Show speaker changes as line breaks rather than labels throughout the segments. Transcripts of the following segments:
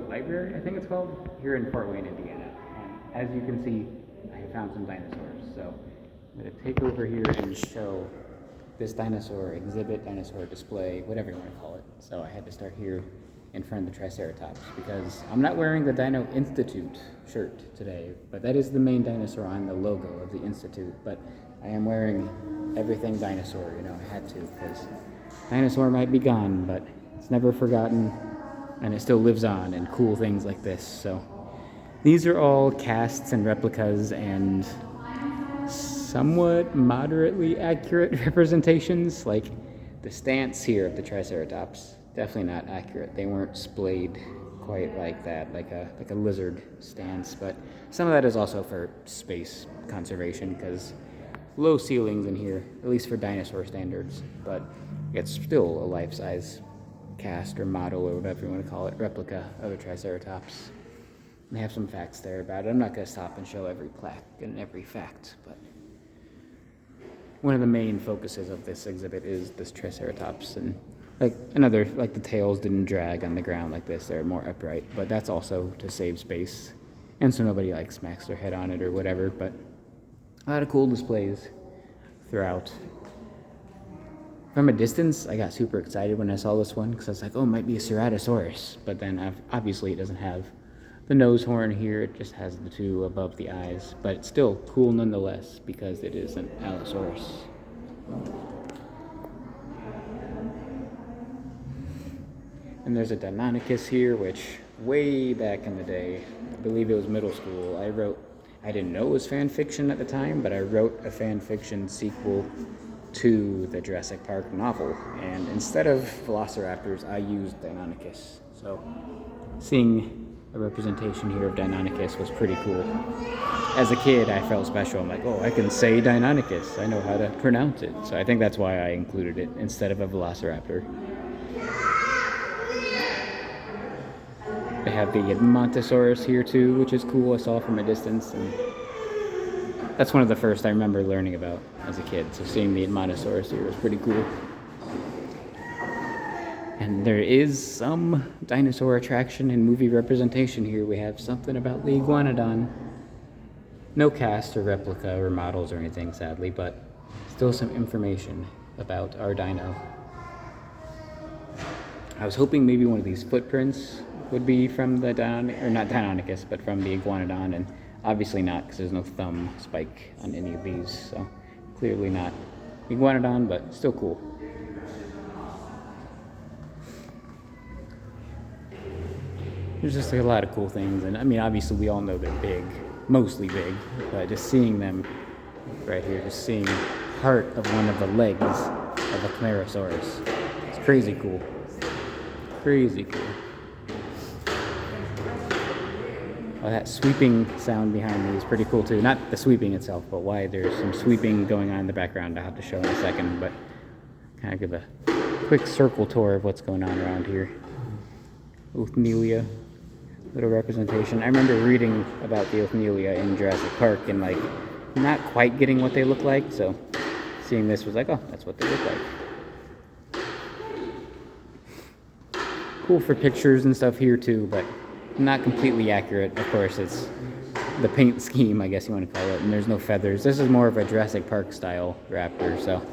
Library, I think it's called, here in Fort Wayne, Indiana. And as you can see, I have found some dinosaurs. So I'm going to take over here and show this dinosaur exhibit, dinosaur display, whatever you want to call it. So I had to start here in front of the Triceratops because I'm not wearing the Dino Institute shirt today, but that is the main dinosaur on the logo of the Institute. But I am wearing everything dinosaur, you know, I had to, because dinosaur might be gone, but it's never forgotten, and it still lives on in cool things like this. So these are all casts and replicas and somewhat moderately accurate representations. Like the stance here of the Triceratops, definitely not accurate. They weren't splayed quite like that, like a lizard stance. But some of that is also for space conservation, because low ceilings in here, at least for dinosaur standards, but it's still a life-size cast or model or whatever you want to call it, replica of a Triceratops. They have some facts there about it. I'm not going to stop and show every plaque and every fact, but one of the main focuses of this exhibit is this Triceratops. And like the tails didn't drag on the ground like this, they're more upright, but that's also to save space and so nobody like smacks their head on it or whatever. But a lot of cool displays throughout. From a distance, I got super excited when I saw this one because I was like, oh, it might be a Ceratosaurus. But then obviously it doesn't have the nose horn here, it just has the two above the eyes. But it's still cool nonetheless because it is an Allosaurus. And there's a Deinonychus here, which way back in the day, I believe it was middle school, I didn't know it was fan fiction at the time, but I wrote a fan fiction sequel to the Jurassic Park novel, and instead of velociraptors, I used Deinonychus. So seeing a representation here of Deinonychus was pretty cool. As a kid, I felt special. I'm like, oh, I can say Deinonychus. I know how to pronounce it. So I think that's why I included it instead of a velociraptor. They have the Edmontosaurus here too, which is cool. I saw from a distance, and that's one of the first I remember learning about as a kid. So seeing the Edmontosaurus here was pretty cool. And there is some dinosaur attraction and movie representation here. We have something about the Iguanodon. No cast or replica or models or anything, sadly, but still some information about our dino. I was hoping maybe one of these footprints would be from the not Deinonychus, but from the Iguanodon, and obviously not, because there's no thumb spike on any of these, so clearly not Iguanodon, but still cool. There's just a lot of cool things, and I mean, obviously we all know they're big, mostly big, but just seeing them right here, just seeing part of one of the legs of a Camarasaurus, it's crazy cool. Crazy cool. Oh, that sweeping sound behind me is pretty cool too. Not the sweeping itself, but why there's some sweeping going on in the background I'll have to show in a second, but kind of give a quick circle tour of what's going on around here. Othnielia, little representation. I remember reading about the Othnielia in Jurassic Park and like not quite getting what they look like, so seeing this was like, oh, that's what they look like. Cool for pictures and stuff here too, but not completely accurate. Of course, it's the paint scheme, I guess you want to call it, and there's no feathers. This is more of a Jurassic Park style raptor, so.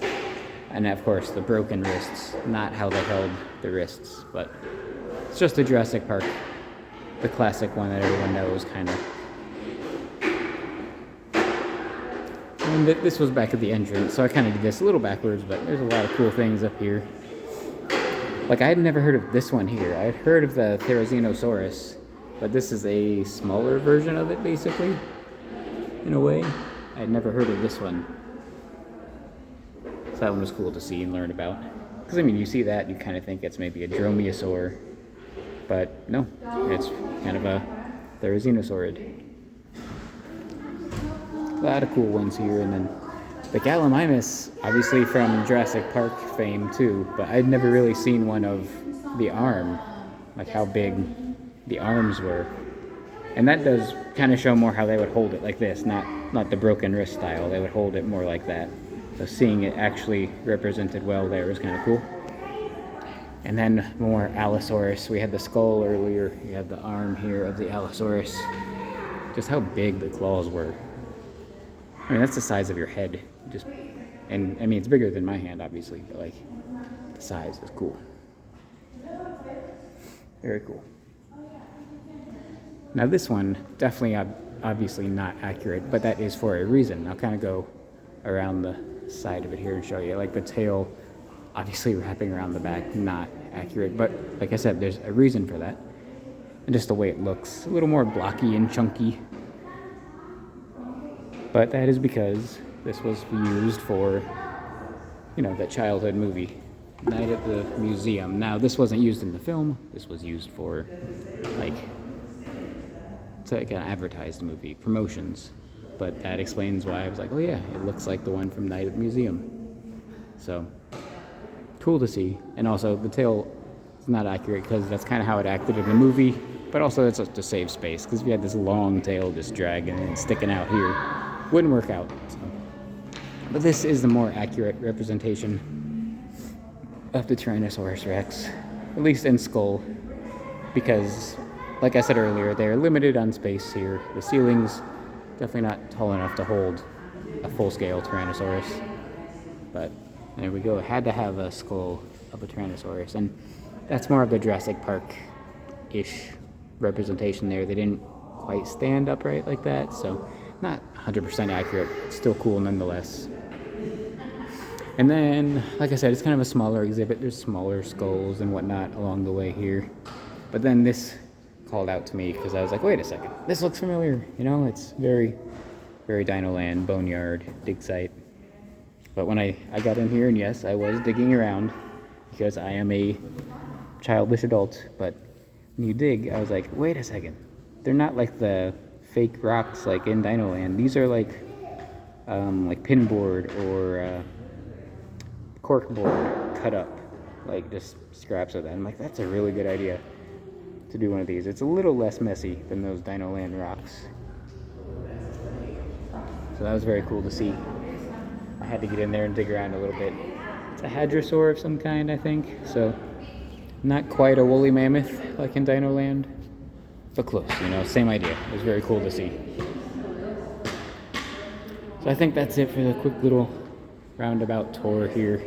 And of course, the broken wrists, not how they held the wrists, but it's just a Jurassic Park, the classic one that everyone knows, kind of. And this was back at the entrance, so I kind of did this a little backwards, but there's a lot of cool things up here. Like, I had never heard of this one here. I had heard of the Therizinosaurus, but this is a smaller version of it, basically, in a way. I had never heard of this one. So that one was cool to see and learn about. Because, I mean, you see that, you kind of think it's maybe a dromaeosaur, but no, it's kind of a Therizinosaurus. A lot of cool ones here, and then the Gallimimus, obviously from Jurassic Park fame too, but I'd never really seen one of the arm, like how big the arms were. And that does kind of show more how they would hold it like this, not the broken wrist style. They would hold it more like that. So seeing it actually represented well there was kind of cool. And then more Allosaurus. We had the skull earlier. You have the arm here of the Allosaurus. Just how big the claws were. I mean, that's the size of your head. And I mean, it's bigger than my hand, obviously, but like, the size is cool. Very cool. Now this one, definitely obviously not accurate, but that is for a reason. I'll kind of go around the side of it here and show you. Like the tail, obviously wrapping around the back, not accurate, but like I said, there's a reason for that. And just the way it looks, a little more blocky and chunky. But that is because this was used for, that childhood movie, Night at the Museum. Now, this wasn't used in the film. This was used for, it's like an advertised movie, promotions. But that explains why I was like, oh yeah, it looks like the one from Night at the Museum. So, cool to see. And also, the tail is not accurate because that's kind of how it acted in the movie. But also, it's just to save space, because if you had this long tail just dragging and sticking out here, wouldn't work out. So. But this is the more accurate representation of the Tyrannosaurus Rex, at least in skull, because, like I said earlier, they're limited on space here. The ceiling's definitely not tall enough to hold a full-scale Tyrannosaurus. But there we go. It had to have a skull of a Tyrannosaurus, and that's more of the Jurassic Park-ish representation there. They didn't quite stand upright like that, so not 100% accurate. It's still cool nonetheless. And then, like I said, it's kind of a smaller exhibit. There's smaller skulls and whatnot along the way here. But then this called out to me because I was like, wait a second, this looks familiar. It's very, very Dino Land, boneyard, dig site. But when I got in here, and yes, I was digging around because I am a childish adult, but when you dig, I was like, wait a second. They're not like the fake rocks like in Dino Land. These are like pinboard or corkboard cut up, like just scraps of that. I'm like, that's a really good idea to do one of these. It's a little less messy than those Dino Land rocks. So that was very cool to see. I had to get in there and dig around a little bit. It's a hadrosaur of some kind, I think. So not quite a woolly mammoth like in Dino Land, but close, same idea. It was very cool to see. So I think that's it for the quick little roundabout tour here.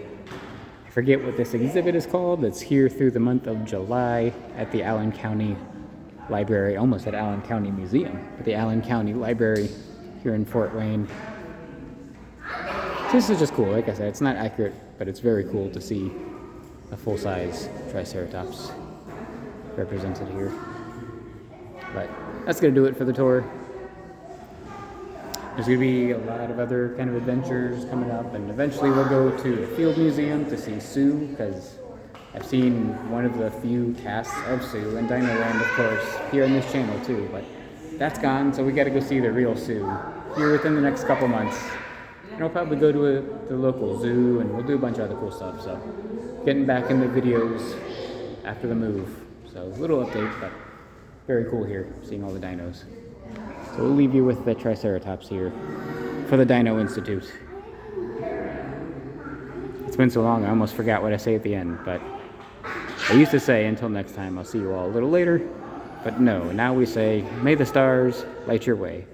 I forget what this exhibit is called. It's here through the month of July at the Allen County Library, almost at Allen County Museum, but the Allen County Library here in Fort Wayne. So this is just cool. Like I said, it's not accurate, but it's very cool to see a full-size Triceratops represented here. But that's going to do it for the tour. There's going to be a lot of other kind of adventures coming up, and eventually we'll go to the Field Museum to see Sue, because I've seen one of the few casts of Sue, and Dino Land, of course, here on this channel too, but that's gone, so we got to go see the real Sue here within the next couple months. And I'll probably go to the local zoo, and we'll do a bunch of other cool stuff, so getting back in the videos after the move. So a little update, but very cool here, seeing all the dinos. So we'll leave you with the Triceratops here for the Dino Institute. It's been so long, I almost forgot what I say at the end, but I used to say, until next time, I'll see you all a little later. But no, now we say, may the stars light your way.